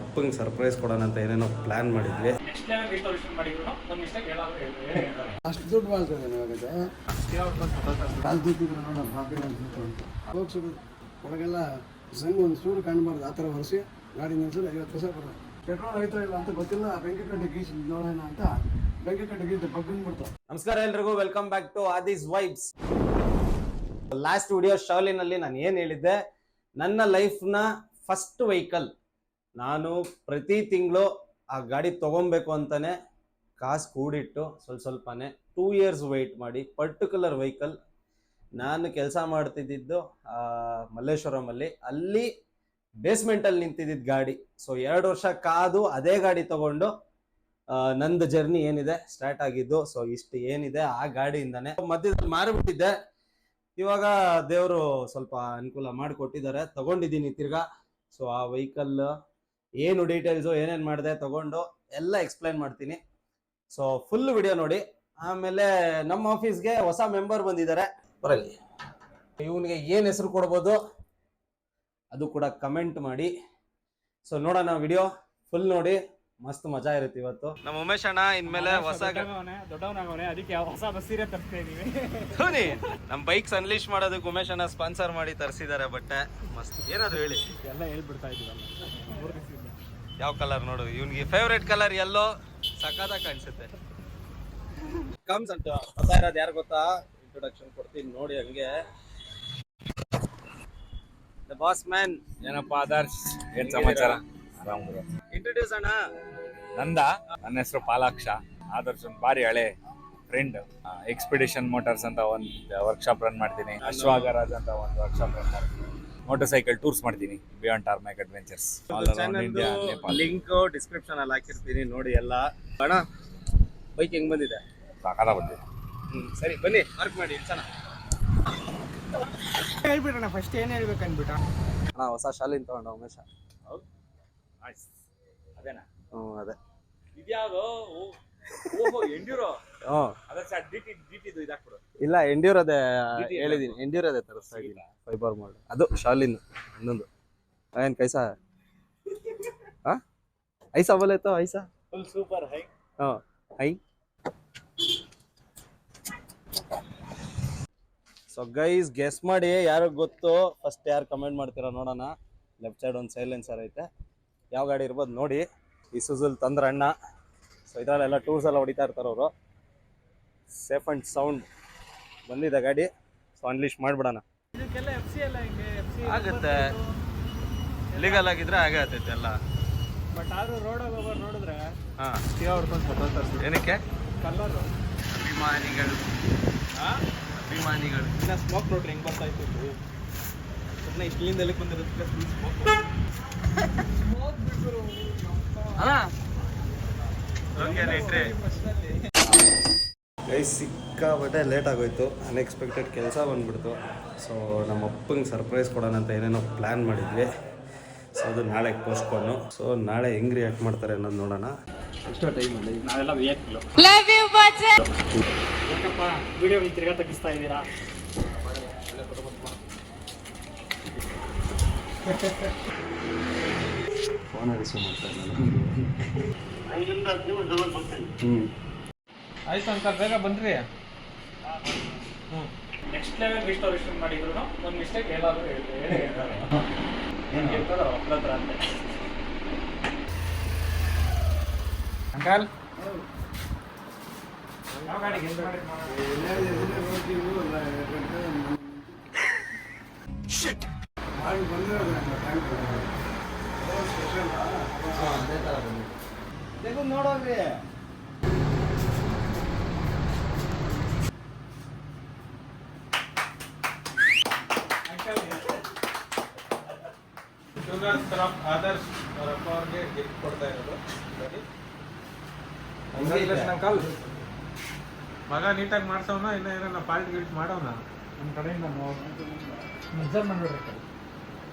ಅಪ್ಪಂಗೆ ಸರ್ಪ್ರೈಸ್ ಕೊಡೋಣ ಅಂತ ಏನೇನೋ ಪ್ಲ್ಯಾನ್ ಮಾಡಿದ್ವಿ. ಅಷ್ಟು ದುಡ್ಡು ಮಾಡ್ತೇವೆ ಒಳಗೆಲ್ಲ ಸಂಘ ಒಂದು ಸೂರು ಕಾಣಬಾರ್ದು, ಆ ಥರ ವರ್ಷ ಗಾಡಿ ನಿಲ್ಸಿದ್ರೆ 50 ಪೈಸೆ ಬರೋದು. ಪೆಟ್ರೋಲ್ ಐತೋ ಇಲ್ಲ ಅಂತ ಗೊತ್ತಿಲ್ಲ, ಬೆಂಕಿ ಕಟ್ಟೆ ಗೀಸ್ ನೋಡೋಣ ಅಂತ ಬೆಂಕಿ ಕಟ್ಟೆ ಗೀಸ್ ಬಿಡ್ತಾವೆ. ನಮಸ್ಕಾರ ಎಲ್ರಿಗೂ, welcome back to Aadi's vibes. Last video ಶಾಲಿನಲ್ಲಿ ನಾನು ಏನು ಹೇಳಿದ್ದೆ, ನನ್ನ ಲೈಫ್ನ ಫಸ್ಟ್ ವೆಹಿಕಲ್ ನಾನು ಪ್ರತಿ ತಿಂಗಳು ಆ ಗಾಡಿ ತೊಗೊಬೇಕು ಅಂತಾನೆ ಕಾಸು ಕೂಡಿಟ್ಟು ಸ್ವಲ್ಪನೇ 2 years ವೆಯ್ಟ್ ಮಾಡಿ ಪರ್ಟಿಕ್ಯುಲರ್ ವೆಹಿಕಲ್ ನಾನು ಕೆಲಸ ಮಾಡ್ತಿದ್ದು ಮಲ್ಲೇಶ್ವರಮಲ್ಲಿ, ಅಲ್ಲಿ ಬೇಸ್ಮೆಂಟಲ್ಲಿ ನಿಂತಿದ್ದ ಗಾಡಿ. ಸೊ 2 ವರ್ಷ ಕಾದು ಅದೇ ಗಾಡಿ ತಗೊಂಡು ನಂದು ಜರ್ನಿ ಏನಿದೆ ಸ್ಟಾರ್ಟ್ ಆಗಿದ್ದು. ಸೊ ಇಷ್ಟು ಏನಿದೆ ಆ ಗಾಡಿಯಿಂದಾನೆ ಮಧ್ಯದಲ್ಲಿ ಮಾರಿಬಿಟ್ಟಿದ್ದೆ. ಇವಾಗ ದೇವರು ಸ್ವಲ್ಪ ಅನುಕೂಲ ಮಾಡಿಕೊಟ್ಟಿದ್ದಾರೆ, ತಗೊಂಡಿದ್ದೀನಿ ತಿರ್ಗಾ. ಸೊ ಆ ವೆಹಿಕಲ್ ಏನು ಡೀಟೇಲ್ಸು ಏನೇನು ಮಾಡಿದೆ ತಗೊಂಡು ಎಲ್ಲ ಎಕ್ಸ್ಪ್ಲೈನ್ ಮಾಡ್ತೀನಿ. ಸೊ ಫುಲ್ ವಿಡಿಯೋ ನೋಡಿ. ಆಮೇಲೆ ನಮ್ಮ ಆಫೀಸ್ಗೆ ಹೊಸ ಮೆಂಬರ್ ಬಂದಿದ್ದಾರೆ, ಬರಲಿ. ಇವನಿಗೆ ಏನು ಹೆಸರು ಕೊಡ್ಬೋದು ಅದು ಕೂಡ ಕಮೆಂಟ್ ಮಾಡಿ. ಸೊ ನೋಡೋಣ, ವಿಡಿಯೋ ಫುಲ್ ನೋಡಿ, ಮಸ್ತ್ ಮಜಾ ಇರುತ್ತೆ ಇವತ್ತು. ನಮ್ಮ ಉಮೇಶ್ ಅಣ್ಣ ಇನ್ಮೇಲೆ ಹೊಸ ದೊಡ್ಡವನಾಗವನೆ, ಅದಕ್ಕೆ ಹೊಸ ಸೀರೆ ತರ್ತಾ ಇದೀವಿ. ನಮ್ಮ ಬೈಕ್ಸ್ ಅನ್ಲೀಶ್ ಮಾಡೋದಕ್ಕೆ ಉಮೇಶ್ ಅಣ್ಣ ಸ್ಪಾನ್ಸರ್ ಮಾಡಿ ತರಿಸಿದ್ದಾರೆ ಬಟ್ಟೆ. ಮಸ್ತ್, ಏನಾದ್ರು ಹೇಳಿ. ಎಲ್ಲ ಹೇಳ್ಬಿಡ್ತಾ ಇದೀವಲ್ಲ. ಯಾವ ಕಲರ್ ನೋಡು, ಇವನಿಗೆ ಫೇವ್ರೇಟ್ ಕಲರ್ ಎಲ್ಲೋ, ಸಖತ್ತಾಗಿ ಕಾಣಿಸುತ್ತೆ. ಕಮ್ಸ್ ಅಂತ ಹೊಸ ಇರೋದು ಯಾರು ಗೊತ್ತಾ, ಇಂಟ್ರೊಡಕ್ಷನ್ ಕೊಡ್ತೀನಿ ನೋಡಿ. ಹಂಗೆ ದ ಬಾಸ್ ಮ್ಯಾನ್. ಏನಪ್ಪ ಆದರ್ಶ್, ಏನ್ ಸಮಾಚಾರ? ಇಂಟ್ರೊಡ್ಯೂಸ್ ಅಣ್ಣ. ನನ್ನ ಹೆಸರು ಪಾಲಾಕ್ಷ. ಆದರ್ಶ್ ಒಂದು ಬಾರಿ ಹಳೆ ಫ್ರೆಂಡ್. ಎಕ್ಸ್ಪಿಡಿಷನ್ ಮೋಟಾರ್ಸ್ ಅಂತ ಒಂದು ವರ್ಕ್ಶಾಪ್ ರನ್ ಮಾಡ್ತೀನಿ. ಅಶ್ವಾಗರಾಜ್ ಅಂತ ಒಂದು ವರ್ಕ್ಶಾಪ್ ರನ್ ಮಾಡ್ತೀನಿ. ಮೋಟರ್ ಸೈಕಲ್ ಟೂರ್ಸ್ ಮಾಡ್ತೀನಿ, beyond tarmac adventures. Link description ಅಲ್ಲಿ ಹಾಕಿರ್ತೀನಿ, ನೋಡಿ ಎಲ್ಲ. ಅಣ್ಣ ಬೈಕ್ ಹೆಂಗ್ ಬಂದಿದೆ? ಸಾಕಾದ ಬಂದಿದೆ. ಸರಿ ಬನ್ನಿ, ವರ್ಕ್ ಮಾಡಿ. ಹೇಳ್ಬಿಡೋಣ ಫಸ್ಟ್ ಏನ್ ಹೇಳ್ಬೇಕು ಅನ್ಬಿಟ್ಟ. ಅಣ್ಣ ಹೊಸ ಶಾಲಿನ ತಗೊಂಡ ಉಮೇಶ. ಅದೇನಾ? ಅದೇ. ಇದ್ಯಾವುದು? ಓಹೋ, ಎಂಡ್ಯೂರೋ. ಡಿಟಿದು ಇದಾಕ್ಬಿಡು. ಇಲ್ಲ, ಎಂಡ್ಯೂರದೇ ಹೇಳಿದೀನಿ, ಎಂಡ್ಯೂರದೇ ತರಿಸ್ತಾ ಇದ್ದೀನಿ. ಫೈಬರ್ ಮಾಡು ಅದು ಶಾಲಿನ್. ಇನ್ನೊಂದು ಏನ್ ಕೈಸಾ ಐಸಾ ಬೋಲೆ ತೋ ಐಸಾ ಫುಲ್ ಸೂಪರ್ ಹೈ. ಹೈ. ಸೊ ಗೈಸ್, ಗೆಸ್ ಮಾಡಿ ಯಾರು ಗೊತ್ತು, ಫಸ್ಟ್ ಯಾರು ಕಮೆಂಟ್ ಮಾಡ್ತೀರಾ ನೋಡೋಣ. ಲೆಫ್ಟ್ ಸೈಡ್ ಒಂದು ಸೈಲೆನ್ಸರ್ ಐತೆ, ಯಾವ ಗಾಡಿ ಇರ್ಬೋದು ನೋಡಿ. ಈ ಸುಜುಲ್ ತಂದ್ರ ಅಣ್ಣ. ಸೊ ಇದರಲ್ಲೆಲ್ಲ ಟೂರ್ಸ್ ಎಲ್ಲ ಹೊಡಿತಾ ಇರ್ತಾರೆ ಅವರು. ಸೇಫ್ ಅಂಡ್ ಸೌಂಡ್ ಬಂದಿದೆ ಗಾಡಿ. ಸೊ ಅನ್ಲೀಶ್ ಮಾಡ್ಬಿಡೋಣ. ಇದಕ್ಕೆಲ್ಲ FC ಎಲ್ಲ ಹಿಂಗೆ FC ಆಗುತ್ತೆ, ಲೀಗಲ್ ಆಗಿದ್ರೆ ಆಗೇ ಆಗ್ತೈತೆ ಎಲ್ಲ. ಬಟ್ ಆದ್ರೂ ರೋಡಲ್ಲಿ ಹೋಗೋರು ನೋಡಿದ್ರೆ ಏನಕ್ಕೆ? ಕಲರ್ ಅಭಿಮಾನಿಗಳು. ಅಭಿಮಾನಿಗಳು ಇನ್ನ ಸ್ಮೋಕ್ ನೋಡ್ರಿ ಹೆಂಗ್ ಬರ್ತಾ ಇತ್ತು. ಸುಮ್ಮನೆ ಇಷ್ಟಲಿಂದ ಎಲ್ಲಿ ಬಂದಿರುತ್ತೆ ಸ್ಮೋಕ್ ಬಿಟ್ರು ಗೈಸ್, ಸಿಕ್ಕಾಬಟ್ಟೆ ಲೇಟ್ ಆಗೋಯ್ತು. ಅನ್ಎಕ್ಸ್ಪೆಕ್ಟೆಡ್ ಕೆಲಸ ಬಂದ್ಬಿಡ್ತು. ಸೊ ನಮ್ಮ ಅಪ್ಪಂಗೆ ಸರ್ಪ್ರೈಸ್ ಕೊಡೋಣ ಅಂತ ಏನೇನೋ ಪ್ಲ್ಯಾನ್ ಮಾಡಿದ್ವಿ. ಸೊ ಅದು ನಾಳೆ ಪೋಸ್ಟ್ಪೋನು. ಸೊ ನಾಳೆ ಹೆಂಗೆ ರಿಯಾಕ್ಟ್ ಮಾಡ್ತಾರೆ ಅನ್ನೋದು ನೋಡೋಣ. ಎಷ್ಟೋ ಟೈಮಲ್ಲಿ ನಾವೆಲ್ಲ ವಿಡಿಯೋ ತಿರ್ಗಾ ತೆಗಿಸ್ತಾ ಇದ್ದೀರಾ. ಫೋನ್ ರಿಸೀವ್ ಮಾಡ್ತಾರೆ ನಾನು. ಆಯ್ತು ಅಂಕಲ್, ಬೇಗ ಬನ್ರಿ. ನೆಕ್ಸ್ಟ್ ಲೆವೆಲ್ ರಿಸ್ಟೋರೇಷನ್ ಮಾಡಿದ್ರು ಒಂದು ಮಿಸ್ಟೇಕ್ ಎಲ್ಲಾದರೂ ಅಂಕಲ್. ಯಾವ ಗಾಡಿಗೆ ನೋಡೋದ್ರಿ. ಆದರ್ಶ್ ಅವರಪ್ಪ ಅವ್ರಿಗೆ ಗಿಫ್ಟ್ ಕೊಡ್ತಾ ಇರೋದು. ಅಂಕಲ್, ಮಗ ನೀಟಾಗಿ ಮಾಡ್ಸೋಣ, ಇಲ್ಲ ಏನಾರ ಪಾಲ್ಟ್ ಗಿಲ್ಟ್ ಮಾಡೋಣ ನಮ್ಮ ಕಡೆಯಿಂದ. Measure ಮಾಡಿಬಿಡ್ರಿ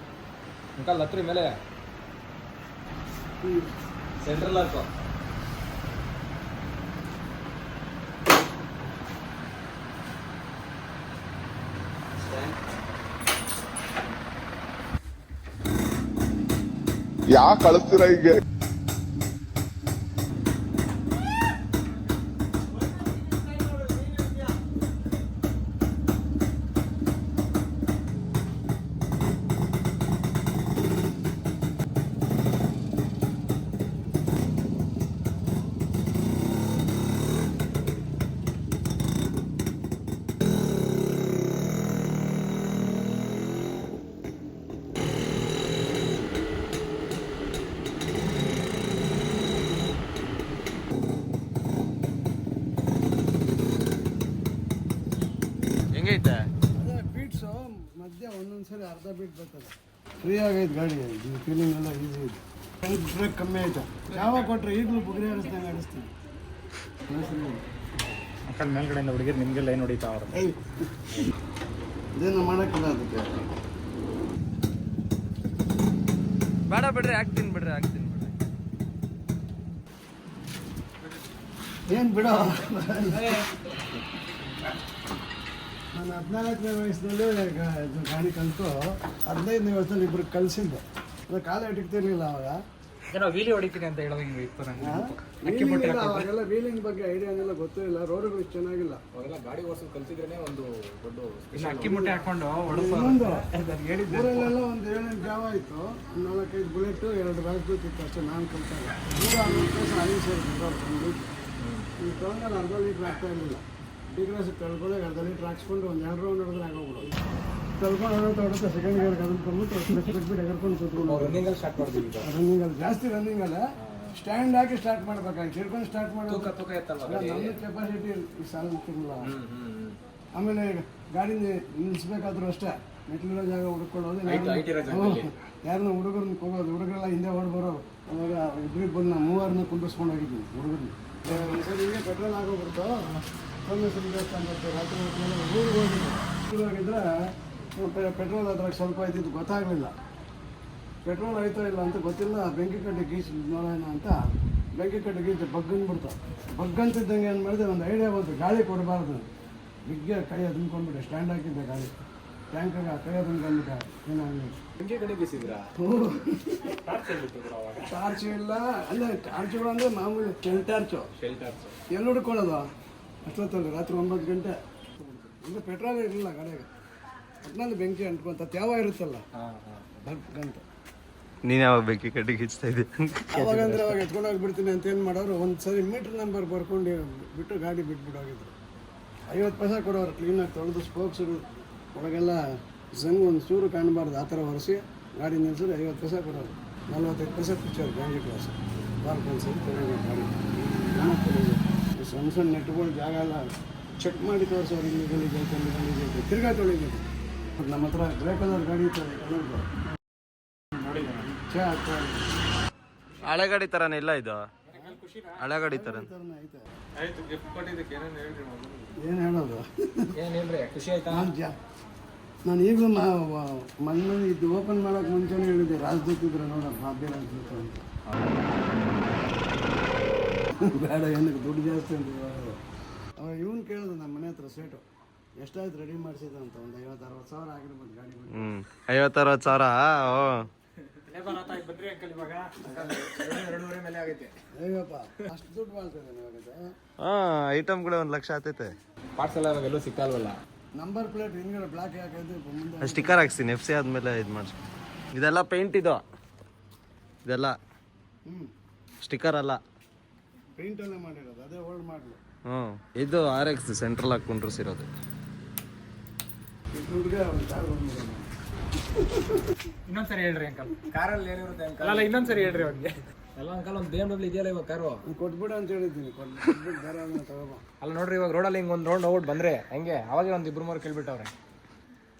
uncle. ಹತ್ರಿ ಮೇಲೆ ಸೆಂಟ್ರಲ್ ಹಾಕೋ. ಯಾಕೆ ಕಳಿಸ್ತೀರಾ ಹೀಗೆ? ಹೆಂಗೈತೆ? ಅದೇ ಬೀಟ್ಸು ಮಧ್ಯ ಒಂದೊಂದ್ಸರಿ ಅರ್ಧ ಬೀಟ್ ಬರ್ತದೆ. ಫ್ರೀ ಆಗೈತೆ ಗಾಡಿ, ಫೀಲಿಂಗ್ ಎಲ್ಲ ಈಸಿ ಇದೆ. ಬ್ರೇಕ್ ಕಮ್ಮಿ ಆಯ್ತು. ಯಾವಾಗ ಕೊಟ್ಟರೆ ಈಗಲೂ ಬುಗ್ರಿ ಆಡಿಸ್ದಂಗೆ ಆಡಿಸ್ತೀನಿ. ಅక్కడ ಮೇಲ್ಗಡೆಯಿಂದ ಹುಡುಗಿರು ನಿಮಗೆ ಲೈನ್ ಹೊಡಿತಾ ಅವ್ರು. ಇದೇನು ಮಾಡೋಕ್ಕಿಲ್ಲ ಅದಕ್ಕೆ. ಬೇಡ ಬಿಡ್ರಿ, ಹಾಕ್ತೀನಿ ಬಿಡ್ರಿ. ಏನು ಬಿಡೋ, ನಾನು 14ನೇ ವಯಸ್ಸಿನಲ್ಲಿ ಗಾಡಿ ಕಲಿತು 15ನೇ ವಯಸ್ಸಲ್ಲಿ ಇಬ್ಬರು ಕಲಿಸಿದ್ದೆ. ಅದು ಕಾಲ ಇಟ್ಟಿರ್ತಿರ್ಲಿಲ್ಲ ಅವಾಗ. ಏನೋ ವೀಲಿ ಹೊಡಿತೀನಿ ಅಂತ ಹೇಳೋದು ಹಿಂಗೆ ಇತ್ತು ವೀಲಿಂಗ್ ಇಲ್ಲ, ಅವಾಗೆಲ್ಲ ವೀಲಿಂಗ್ ಬಗ್ಗೆ ಐಡಿಯಾನೆಲ್ಲ ಗೊತ್ತಿಲ್ಲ. ರೋಡ್ಗಳು ಇಷ್ಟು ಚೆನ್ನಾಗಿಲ್ಲ. ಅವೆಲ್ಲ ಗಾಡಿ ಓಡಿಸೋದು ಕಲ್ತಿದ್ರೇನೆ ಒಂದು ದೊಡ್ಡ ಅಕ್ಕಿ ಮುಟ್ಟೆ ಹಾಕೊಂಡು ಇನ್ನೊಂದು ಊರಲ್ಲೆಲ್ಲ ಒಂದು 7-8 ಜಾವ ಆಯಿತು. 4-5 ಬುಲೆಟು 2 ಬ್ಯಾಗ್ ಇತ್ತು ಅಷ್ಟೇ ನಾನು ಕಲ್ತಾಗ. 160 ಪೈಸೆ 5 ಸೇರಿ ಈ ತೊಗೊಂಡಲ್ಲಿ ಅರ್ಧ ಲೀಟ್ರ್ ಆಗ್ತಾ ಇರಲಿಲ್ಲ. ಡಿಗ್ರಾಸ್ ತೊಳ್ಕೊಳ್ಳೋಕೆ ಅರ್ಧ ಲೀಟ್ರ್ ಹಾಕ್ಸ್ಕೊಂಡು ಒಂದು 2 ರೌಂಡ್ ಹೊಡೆದ್ರೆ ಆಗೋಗ್ಬಿಡೋದು. ತೊಳ್ಕೊಂಡು ಹೊಡುತ್ತೆ ಸೆಕೆಂಡ್ ಗೇರ್ ಕದ್ಕೊಂಡ್ಬಿಟ್ಟು ಬಿಟ್ಬಿಟ್ಟು ಎಗರ್ಕೊಂಡು ಕೂತ್ಕೊಂಡು ರನ್ನಿಂಗಲ್ಲಿ ಸ್ಟಾರ್ಟ್ ಮಾಡ್ತೀವಿ. ರನ್ನಿಂಗಲ್ಲಿ ಜಾಸ್ತಿ ರನ್ನಿಂಗಲ್ಲ, ಸ್ಟ್ಯಾಂಡ್ ಹಾಕಿ ಸ್ಟಾರ್ಟ್ ಮಾಡ್ಬೇಕಾಗಿ ಹಿಡ್ಕೊಂಡು ಸ್ಟಾರ್ಟ್ ಮಾಡೋದು. ನಮ್ಮ ಕೆಪಾಸಿಟಿ ಈ ಸಾಲ ಮುಟ್ಟಿರಲಿಲ್ಲ. ಆಮೇಲೆ ಗಾಡಿ ನಿಲ್ಲಿಸ್ಬೇಕಾದ್ರೂ ಅಷ್ಟೇ ಮೆಟ್ಲಿರೋ ಜಾಗ ಹುಡ್ಕೊಳ್ಳೋದು. ಯಾರನ್ನ ಹುಡುಗರನ್ನ ಹೋಗೋದು, ಹುಡುಗರೆಲ್ಲ ಹಿಂದೆ ಓಡಿ ಬರೋರು. ಅವಾಗ ಇಬ್ಬರಿಗೆ ಬಂದು ನಾನು 3 ಕುಂಡಿಸ್ಕೊಂಡು ಹೋಗಿದ್ದೀನಿ ಹುಡುಗರನ್ನ. ಒಂದ್ಸರಿ ಹಿಂಗೆ ಪೆಟ್ರೋಲ್ ಆಗೋಗ್ಬಿಡ್ತು. ಸೋಮೇಶ್ವರ ದೇವಸ್ಥಾನ ರಾತ್ರಿ ಹೊತ್ತಿನಲ್ಲಿ ಊರಿಗೆ ಹೋಗಿದ್ದರೆ ಪೆಟ್ರೋಲ್ ಅದ್ರಾಗ ಸ್ವಲ್ಪ ಇದ್ದಿದ್ದು ಗೊತ್ತಾಗಲಿಲ್ಲ. ಪೆಟ್ರೋಲ್ ಆಯ್ತೋ ಇಲ್ಲ ಅಂತ ಗೊತ್ತಿಲ್ಲ. ಬೆಂಕಿ ಕಡ್ಡಿ ಗೀಚ್ ನೋಡೋಣ ಅಂತ ಬೆಂಕಿ ಕಡ್ಡಿ ಗೀಚ್ ಬಗ್ಗಂದ್ಬಿಡ್ತು. ಬಗ್ಗಂತಿದ್ದಂಗೆ ಏನು ಮಾಡಿದೆ, ಒಂದು ಐಡಿಯಾ ಬಂತು, ಗಾಳಿ ಕೊಡಬಾರ್ದು. ಬಿಗ್ಗೆ ಕೈ ತುಂಬ್ಕೊಂಡ್ಬಿಟ್ಟೆ. ಸ್ಟ್ಯಾಂಡ್ ಹಾಕಿದ್ದೆ ಗಾಳಿ ಟ್ಯಾಂಕಾಗ ಕೈ ತುಂಬ್ಕೊಂಡ್ಬಿಟ್ಟೆ. ಏನಾಗಲಿ ಬೆಂಕಿ ಕಡೆ ಬೀಸಿದ್ರಾ? ಟಾರ್ಚ್ ಇಲ್ಲ, ಅಲ್ಲೇ ಟಾರ್ಚ್ಗಳು ಅಂದರೆ ಮಾಮೂಲಿ ಶೆಲ್ ಟಾರ್ಚು. ಎಲ್ಲಿ ಹುಡ್ಕೊಳ್ಳೋದು ಅಷ್ಟೊತ್ತಲ್ಲಿ ರಾತ್ರಿ 9 ಗಂಟೆ. ಅಂದರೆ ಪೆಟ್ರೋಲ್ ಇರಲಿಲ್ಲ ಗಾಡಿಯಾಗ. ಒಟ್ಟಿನಲ್ಲಿ ಬೆಂಕಿ ಅಂಟ್ಕೊಂತ ತ್ಯಾವ ಇರುತ್ತಲ್ಲ ಗಂಟೆ. ನೀನು ಯಾವಾಗ ಬೆಂಕಿ ಕಡ್ಡಿ ಗಿಚ್ತಾ ಇದ್ದೆ? ಅವಾಗಂದ್ರೆ ಅವಾಗ ಎತ್ಕೊಂಡು ಹೋಗ್ಬಿಡ್ತೀನಿ ಅಂತ ಏನು ಮಾಡೋರು, ಒಂದು ಸರಿ ಮೀಟ್ರ್ ನಂಬರ್ ಬರ್ಕೊಂಡು ಬಿಟ್ಟು ಗಾಡಿ ಬಿಟ್ಬಿಟ್ಟೋಗಿದ್ರು. 50 ಪೈಸೆ ಕೊಡೋರು. ಕ್ಲೀನಾಗಿ ತೊಳೆದು ಸ್ಪೋಕ್ಸ್ಗಳು ಒಳಗೆಲ್ಲ ಜಂಗ್ ಒಂದು ಚೂರು ಕಾಣಬಾರ್ದು ಆ ಥರ ಒರೆಸಿ ಗಾಡಿ ನಿಲ್ಸಿದ್ರೆ 50 ಪೈಸೆ ಕೊಡೋರು. 45 ಪೈಸೆ ಕೊಚ್ಚೋರು ಬ್ಯಾಂಗಿ ಕ್ಲಾಸ್. ವಾರಕ್ಕೊಂದು ಸರಿ ತೊಳೆಯೋದು ಗಾಡಿ. ಸಣ್ಣ ಸಣ್ಣ ನೆಟ್ಗಳು ಜಾಗ ಎಲ್ಲ ಚೆಕ್ ಮಾಡಿ ತೋರಿಸೋರು. ಇಲ್ಲಿ ಗಲೀಜೈತೆ ತಿರ್ಗಾ ತೊಳಿಬೇಕು. ನಮ್ಮ ಹತ್ರ ಗ್ರೇ ಕಲರ್ ಗಾಡಿ ಇತ್ತು, ಹಳೆ ಗಾಡಿ ಥರನೇ ಇಲ್ಲ ಇದು? ಹಳೆ ಗಾಡಿ ಥರ ಐತೆ. ಆಯ್ತು, ಗಿಫ್ಟ್ ಕೊಟ್ಟಿದ್ದಕ್ಕೆ ಏನೇನು ಹೇಳ್ರಿ? ಏನು ಹೇಳೋದು? ಏನು ಹೇಳ್ರಿ? ಖುಷಿ ಆಯ್ತಾ? ನಾನು ಈಗಲೂ ಮೊನ್ನೆ ಇದು ಓಪನ್ ಮಾಡೋಕೆ ಮುಂಚೆನೇ ಹೇಳಿದ್ದೆ, ರಾಜದೂತ್ ಇದ್ರೆ ನೋಡೋಣ ಭಾಗ್ಯ ರಾಜದೂತ್ ಅಂತ. ಬೇಡ, ಏನಕ್ಕೆ ದುಡ್ಡು ಜಾಸ್ತಿ ಅಂತ. ಅವಾಗ ಇವನು ಕೇಳಿದೆ ನಮ್ಮ ಮನೆ ಹತ್ರ ಸೇಟು, ಎಷ್ಟಾಯ್ತು ರೆಡಿ ಮಾಡಿಸಿದ ಅಂತ. ಒಂದು 50-60 ಸಾವಿರ ಆಗಿರ್ಬೋದು ಗಾಡಿ. 50-60 ಸಾವಿರ? ಬದ್ರಿ ಅಂಕಲ್ ಇವಾಗ 2.5 ಮೇಲೆ ಆಗೈತೆ. ಹೇಗಪ್ಪ ಅಷ್ಟು ದುಡ್ಡು ಮಾಡ್ತಿದ್ದಾನೆ ಇವಾಗ? ಐಟಮ್ಗಳು 1 ಲಕ್ಷ ಆಗ್ತೈತೆ. ಪಾರ್ಟ್ಸ್ ಎಲ್ಲ ಇವಾಗ ಎಲ್ಲೂ ಸಿಕ್ಕಲ್ವಲ್ಲ. ನಂಬರ್ ಪ್ಲೇಟ್ ಹಿಂದ್ಗಡೆ ಬ್ಲಾಕ್ ಹಾಕಿದ್ದು ಮುಂದೆ ಸ್ಟಿಕ್ಕರ್ ಹಾಕ್ಸ್ತೀನಿ. FC ಆದಮೇಲೆ ಇದು ಮಾಡಿಸಿ. ಇದೆಲ್ಲ ಪೇಂಟ್ ಇದು, ಇದೆಲ್ಲ ಸ್ಟಿಕ್ಕರ್ ಅಲ್ಲ, ಪೇಂಟಲ್ಲೇ ಮಾಡಿರೋದು. ಅದೇ ಓಲ್ಡ್ ಮಾಡಲು. ಇದು RX ಸೆಂಟ್ರಲ್ ಆಗಿ ಕುಂಡ್ರಿಸಿರೋದು. ದುಡ್ಡಿಗೆ ಒಂದು ಕಾರ್ ಬಂದ್ಬಿಡೋಣ. ಇನ್ನೊಂದ್ಸರಿ ಹೇಳ್ರಿ ಅಂಕಲ್, ಕಾರಲ್ಲಿ ಏನಿರುತ್ತೆ ಅಂಕಲ್? ಅಲ್ಲ, ಇನ್ನೊಂದ್ಸರಿ ಹೇಳ್ರಿ ಅವ್ರಿಗೆ. ಎಲ್ಲ ಅಂಕಲ್ ಒಂದು BMW ಇದೆಯಲ್ಲ ಇವಾಗ ಕಾರು, ಕೊಟ್ಬಿಡು ಅಂತ ಹೇಳಿದ್ದೀನಿ. ಕೊಟ್ಬಿಟ್ಟು ಬೇರೆ ಅದನ್ನ ತಗೋಬ. ಅಲ್ಲ ನೋಡ್ರಿ, ಇವಾಗ ರೋಡಲ್ಲಿ ಹಿಂಗೆ ಒಂದು ರೌಂಡ್ ಹೋಗ್ಬಿಟ್ಟು ಬಂದ್ರೆ ಹಂಗೆ ಅವಾಗೆ ಒಂದು 2-3 ಕೇಳ್ಬಿಟ್ಟವ್ರೆ.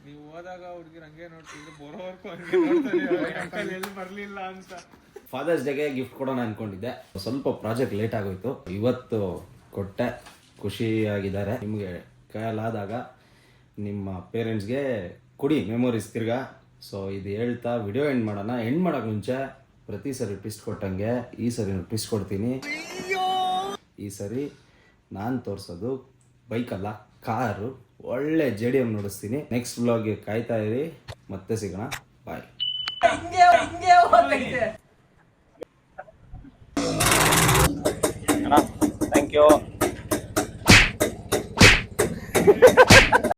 ನೀವು ಹೋದಾಗ ಹುಡುಗಿರು ಹಂಗೆ ನೋಡ್ತಿದ್ರು, ಬರೋವರೆಗೂ ಹಂಗೆ ನೋಡ್ತಾರೆ ಅಂಕಲ್ ಎಲ್ಲಿ ಬರಲಿಲ್ಲ ಅಂತ. ಫಾದರ್ಸ್ ಡೇಗೆ ಗಿಫ್ಟ್ ಕೊಡೋಣ ಅನ್ಕೊಂಡಿದ್ದೆ. ಸ್ವಲ್ಪ ಪ್ರಾಜೆಕ್ಟ್ ಲೇಟ್ ಆಗೋಯ್ತು. ಇವತ್ತು ಕೊಟ್ಟೆ, ಖುಷಿಯಾಗಿದ್ದಾರೆ. ನಿಮಗೆ ಕೈಯಲ್ಲಾದಾಗ ನಿಮ್ಮ ಪೇರೆಂಟ್ಸ್ಗೆ ಕೊಡಿ ಮೆಮೊರೀಸ್ ತಿರ್ಗಾ. ಸೊ ಇದು ಹೇಳ್ತಾ ವಿಡಿಯೋ ಎಂಡ್ ಮಾಡೋಣ. ಎಂಡ್ ಮಾಡೋಕೆ ಮುಂಚೆ ಪ್ರತಿ ಸರಿ ಟ್ವಿಸ್ಟ್ ಕೊಟ್ಟಂಗೆ ಈ ಸರಿ ಟ್ವಿಸ್ಟ್ ಕೊಡ್ತೀನಿ. ಈ ಸರಿ ನಾನು ತೋರಿಸೋದು ಬೈಕಲ್ಲ, ಕಾರು. ಒಳ್ಳೆ JDM ನೋಡಿಸ್ತೀನಿ. ನೆಕ್ಸ್ಟ್ ವ್ಲಾಗ್ಗೆ ಕಾಯ್ತಾ ಇರಿ. ಮತ್ತೆ ಸಿಗೋಣ. ಬಾಯ್. Thank you.